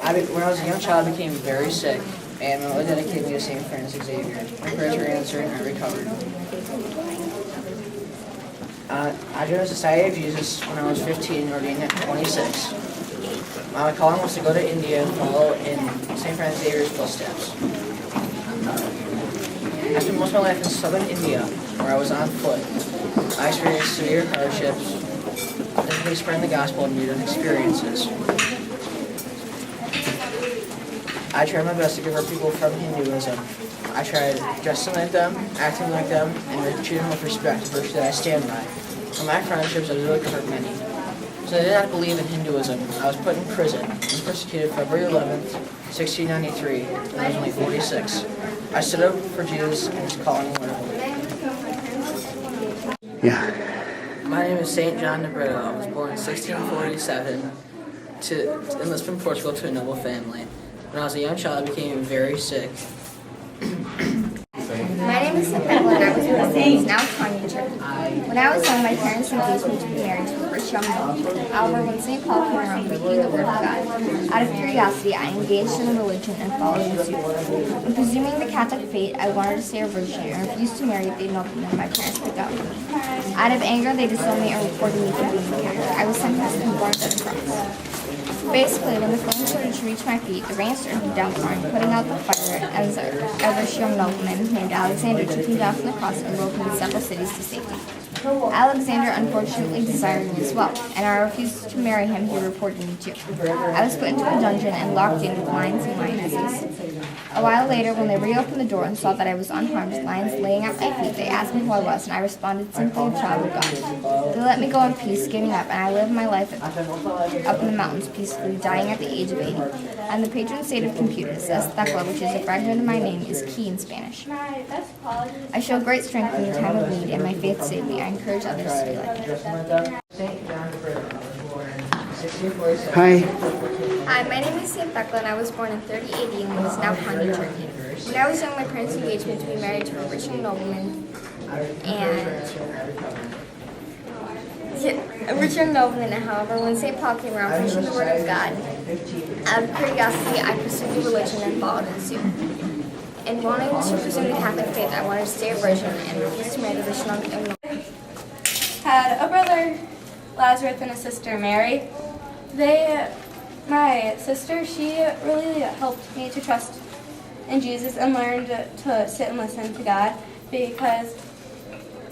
When I was a young child, I became very sick, and my mother dedicated me to St. Francis Xavier. My prayers were answered, and I recovered. I joined the Society of Jesus when I was 15 and ordained at 26. My calling was to go to India and follow in St. Francis Xavier's footsteps. I spent most of my life in southern India, where I was on foot. I experienced severe hardships, physically spreading the gospel and near-death experiences. I tried my best to convert people from Hinduism. I tried dressing like them, acting like them, and treating them with respect, a virtue that I stand by. In my friendships, I was really convert many. So I did not believe in Hinduism. I was put in prison and persecuted February 11th, 1693, when I was only 46. I stood up for Jesus and his calling wonderfully. Yeah. My name is St. John de Brito. I was born in 1647 in Lisbon, Portugal, to a noble family. When I was a young child, I became very sick. My name is Isabella, and I was born in now Tanya, Turkey. When I was young, my parents engaged me to be married to a rich young man. However, when St. Paul came around preaching the word of God, out of curiosity, I engaged in a religion and followed in suit. When presuming the Catholic faith, I wanted to stay a virgin and refused to marry the noble man my parents picked out for me. Out of anger, they disowned me and reported me for being a Catholic. I was sentenced and burned at the cross. Basically, when the flame started to reach my feet, the rain started to downpour, putting out the fire, and a rich young nobleman named Alexander took me down from the cross and rode me to several cities to safety. Alexander unfortunately desired me as well, and I refused to marry him. He reported me too. I was put into a dungeon and locked in with lions and lionesses. A while later, when they reopened the door and saw that I was unharmed, lions laying at my feet, they asked me who I was, and I responded simply, a child of God. They let me go in peace, giving up, and I lived my life up in the mountains peacefully, dying at the age of 80. And the patron saint of computers, Tecla, which is a fragment of my name, is key in Spanish. I show great strength in the time of need, and my faith saved me. I encourage others to be like me. Hi. Hi, my name is St. Thecla, and I was born in 3080 in what is now Hungary, Turkey. When I was young, my parents engaged me to be married to a rich young nobleman, however, when St. Paul came around preaching the word of God, out of curiosity, I pursued the religion and followed in suit. In wanting to presume the Catholic faith, I wanted to stay a virgin and refused to marry the rich young nobleman. Had a brother, Lazarus, and a sister, Mary. My sister, she really helped me to trust in Jesus and learned to sit and listen to God, because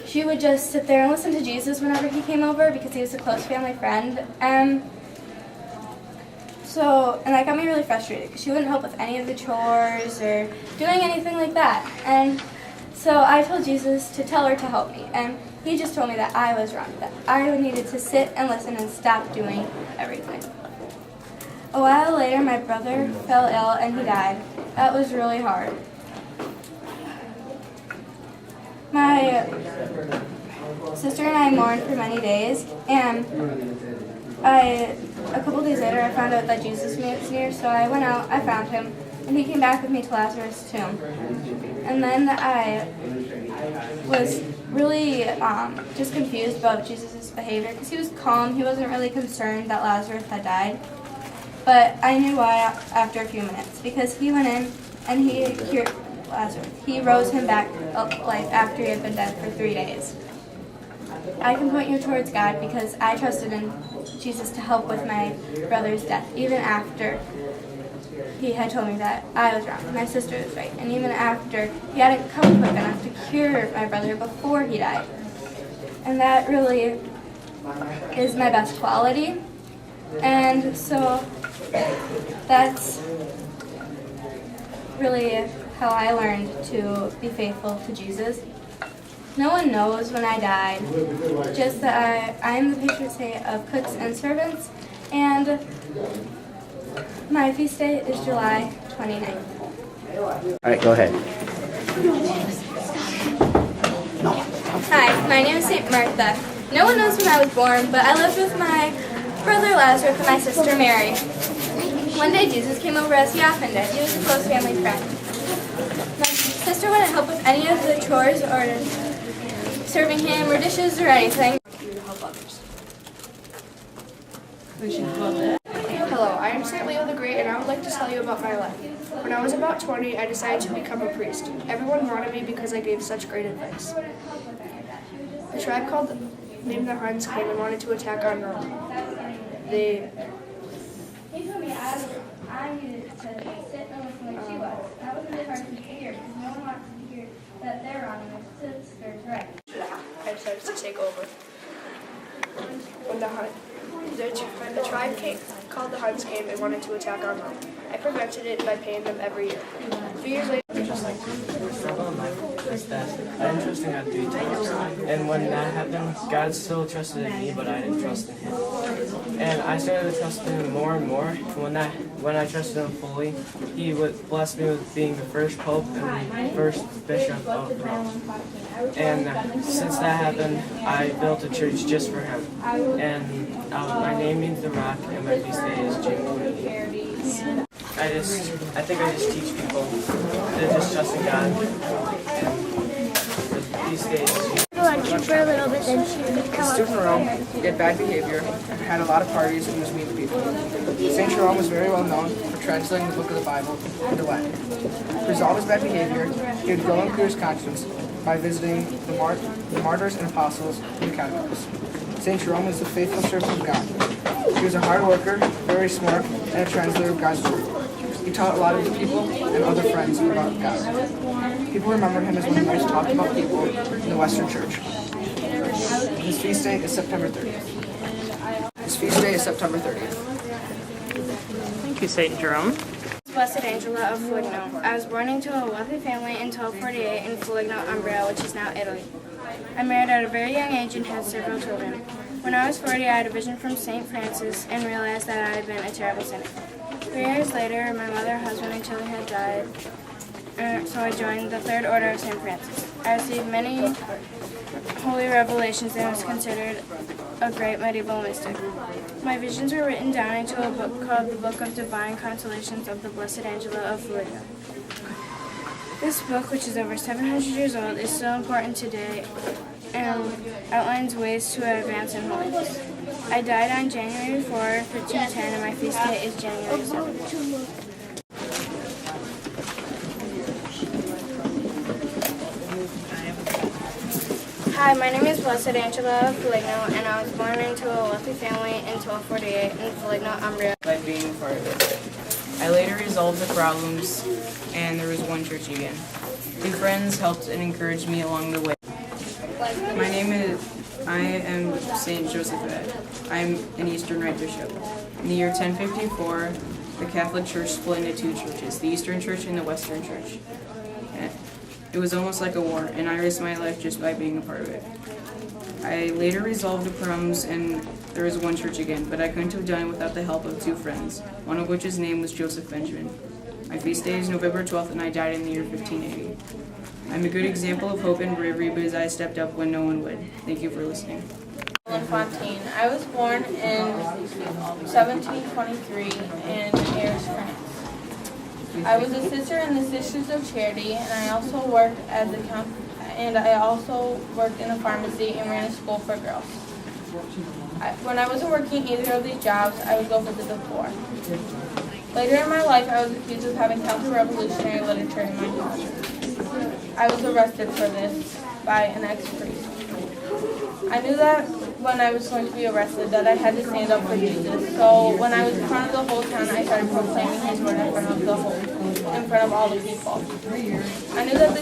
she would just sit there and listen to Jesus whenever he came over, because he was a close family friend. And that got me really frustrated, because she wouldn't help with any of the chores or doing anything like that. And so I told Jesus to tell her to help me, and he just told me that I was wrong, that I needed to sit and listen and stop doing everything. A while later, my brother fell ill and he died. That was really hard. My sister and I mourned for many days, and a couple days later, I found out that Jesus was near, so I went out, I found him, and he came back with me to Lazarus' tomb. And then I was really just confused about Jesus' behavior, because he was calm, he wasn't really concerned that Lazarus had died. But I knew why after a few minutes, because he went in and he cured Lazarus. He rose him back after he had been dead for 3 days. I can point you towards God, because I trusted in Jesus to help with my brother's death, even after he had told me that I was wrong, my sister was right, and even after he hadn't come quick enough to cure my brother before he died. And that really is my best quality. And so that's really how I learned to be faithful to Jesus. No one knows when I died, just that I am the patron saint of cooks and servants, and my feast day is July 29th. All right, go ahead. No. Hi, my name is St. Martha. No one knows when I was born, but I lived with my brother Lazarus and my sister Mary. One day Jesus came over as he often did. He was a close family friend. My sister wouldn't help with any of the chores or serving him or dishes or anything. Hello, Hello, I am St. Leo the Great, and I would like to tell you about my life. When I was about 20, I decided to become a priest. Everyone wanted me because I gave such great advice. A tribe named the Huns came and wanted to attack on Rome. They He told me I needed to sit and listen like she was. That was really hard for me to hear because no one wants to hear that they're wrong and their sister's right. I decided to take over. When the tribe called the Huns came and wanted to attack on Rome. I prevented it by paying them every year. 2 years later, Just like the struggle in life was that I didn't trust in God 3 times. And when that happened, God still trusted in me, but I didn't trust in Him. And I started to trust in Him more and more. When I trusted Him fully, He would bless me with being the first Pope and the first Bishop of Rome. And since that happened, I built a church just for Him. And my name means the rock, and my feast day is June. I think I just teach people to just trust in God. And these days. Lunch for a little bit, then she would come Student Jerome, he had bad behavior, had a lot of parties, and was mean to people. St. Jerome was very well known for translating the book of the Bible into Latin. To resolve his bad behavior, he would go and clear his conscience by visiting the martyrs and apostles in the catacombs. St. Jerome was the faithful servant of God. He was a hard worker, very smart, and a translator of God's word. He taught a lot of the people and other friends about God. People remember him as one of the most talked about people in the Western Church. His feast day is September 30th. His feast day is September 30th. Thank you, St. Jerome. Blessed Angela of Foligno. I was born into a wealthy family in 1248 in Foligno, Umbria, which is now Italy. I married at a very young age and had several children. When I was 40, I had a vision from St. Francis and realized that I had been a terrible sinner. 3 years later, my mother, husband, and children had died, so I joined the Third Order of St. Francis. I received many holy revelations and was considered a great medieval mystic. My visions were written down into a book called the Book of Divine Consolations of the Blessed Angela of Foligno. This book, which is over 700 years old, is still important today and outlines ways to advance in holiness. I died on January 4, 1510, and my feast day is January 7. Hi, my name is Blessed Angela of Foligno, and I was born into a wealthy family in 1248 in Foligno, Umbria. By being part of it. I later resolved the problems, and there was one church again. 2 friends helped and encouraged me along the way. I am St. Joseph Ed. I'm an Eastern Rite Bishop. In the year 1054, the Catholic Church split into 2 churches, the Eastern Church and the Western Church. It was almost like a war, and I risked my life just by being a part of it. I later resolved the problems, and there was one church again, but I couldn't have done it without the help of 2 friends, one of which his name was Joseph Benjamin. My feast day is November 12th, and I died in the year 1580. I'm a good example of hope and bravery because I stepped up when no one would. Thank you for listening. Fontaine. I was born in 1723 in Paris, France. I was a sister in the Sisters of Charity, and I also worked in a pharmacy and ran a school for girls. When I wasn't working either of these jobs, I would go visit the poor. Later in my life, I was accused of having counter-revolutionary literature in my home. I was arrested for this by an ex-priest. I knew that when I was going to be arrested that I had to stand up for Jesus. So when I was in front of the whole town, I started proclaiming his word in front of all the people. I knew that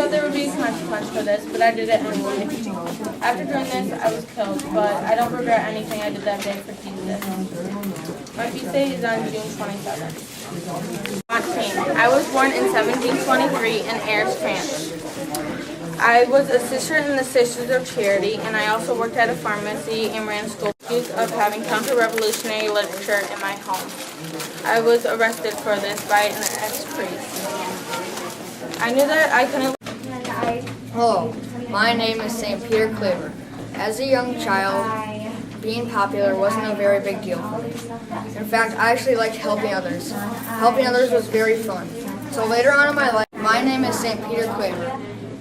there would be a consequence for this, but I did it anyway. After doing this, I was killed, but I don't regret anything I did that day for Jesus. My feast day is on June 27th. I was born in 1723 in Arras, France. I was a sister in the Sisters of Charity, and I also worked at a pharmacy and ran school of having counter-revolutionary literature in my home. I was arrested for this by an ex-priest. I knew that I couldn't... Hello, my name is St. Peter Claver. As a young child, being popular wasn't a very big deal for me. In fact, I actually liked helping others. Helping others was very fun. So later on in my life, my name is St. Peter Claver.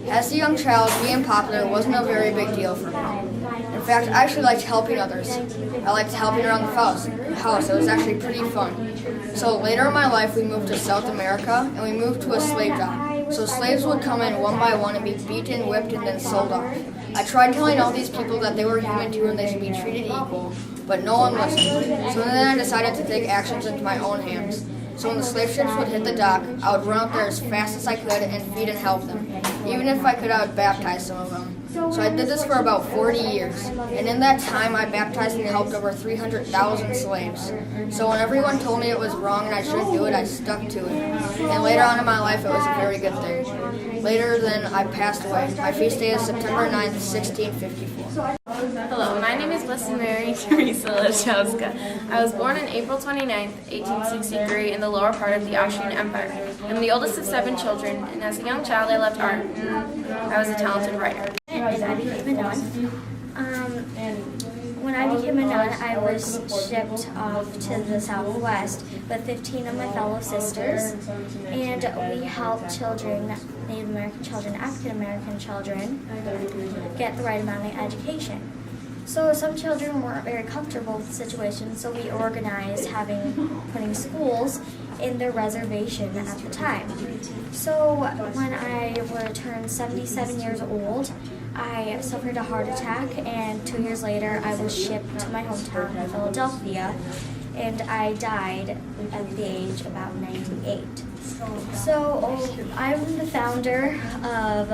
As a young child, being popular wasn't a very big deal for me. In fact, I actually liked helping others. I liked helping around the house. It was actually pretty fun. So later in my life, we moved to South America, and we moved to a slave job. So slaves would come in one by one and be beaten, whipped, and then sold off. I tried telling all these people that they were human too and they should be treated equal, but no one listened. So then I decided to take actions into my own hands. So when the slave ships would hit the dock, I would run out there as fast as I could and feed and help them. Even if I could, I would baptize some of them. So I did this for about 40 years, and in that time I baptized and helped over 300,000 slaves. So when everyone told me it was wrong and I shouldn't do it, I stuck to it. And later on in my life, it was a very good thing. Later then, I passed away. My feast day is September 9th, 1654. Hello, my name is Blessed Mary Teresa Lachowska. I was born on April 29th, 1863 in the lower part of the Austrian Empire. I'm the oldest of 7 children, and as a young child I loved art. I was a talented writer. And I became a nun. When I became a nun, I was shipped off to the Southwest with 15 of my fellow sisters, and we helped children, Native American children, African American children, get the right amount of education. So some children weren't very comfortable with the situation, so we organized putting schools in their reservation at the time. So when I turned 77 years old, I suffered a heart attack, and 2 years later I was shipped to my hometown of Philadelphia, and I died at the age of about 98. So I'm the founder of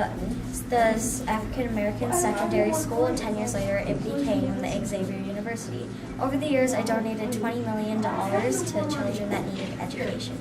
the African American Secondary School, and 10 years later it became the Xavier University. Over the years I donated $20 million to children that needed education.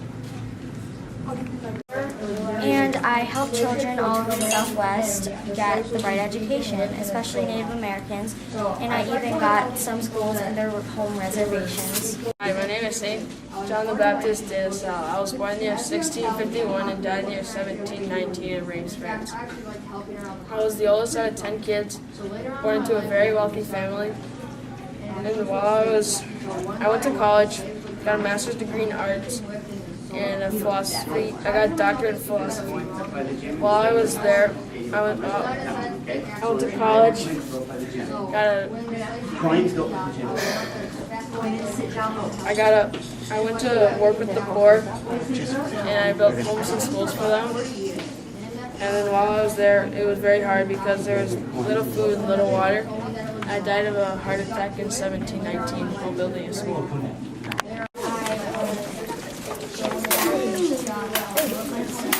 And I help children all over the Southwest get the right education, especially Native Americans, and I even got some schools in their home reservations. Hi, my name is St. John the Baptist de La Salle. I was born in the year 1651 and died in the year 1719 in Reims, France. I was the oldest out of 10 kids, born into a very wealthy family. And while I went to college, got a master's degree in arts and philosophy. I got a doctorate in philosophy. While I was there, I went to college, I went to work with the poor, and I built homes and schools for them. And then while I was there, it was very hard because there was little food and little water. I died of a heart attack in 1719 while building a school.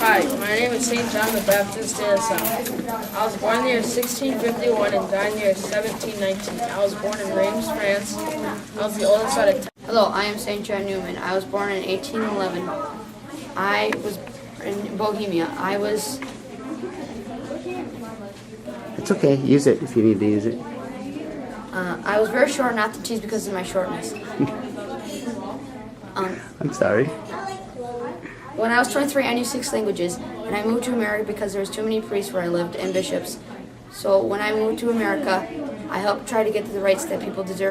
Hi, my name is St. John the Baptist de La Salle. I was born in the year 1651 and died in the year 1719. I was born in Reims, France. I was the oldest out of 10. Hello, I am St. John Newman. I was born in 1811. I was in Bohemia. It's okay. Use it if you need to use it. I was very short, not the cheese because of my shortness. I'm sorry. When I was 23, I knew 6 languages, and I moved to America because there was too many priests where I lived and bishops. So when I moved to America, I helped try to get the rights that people deserve.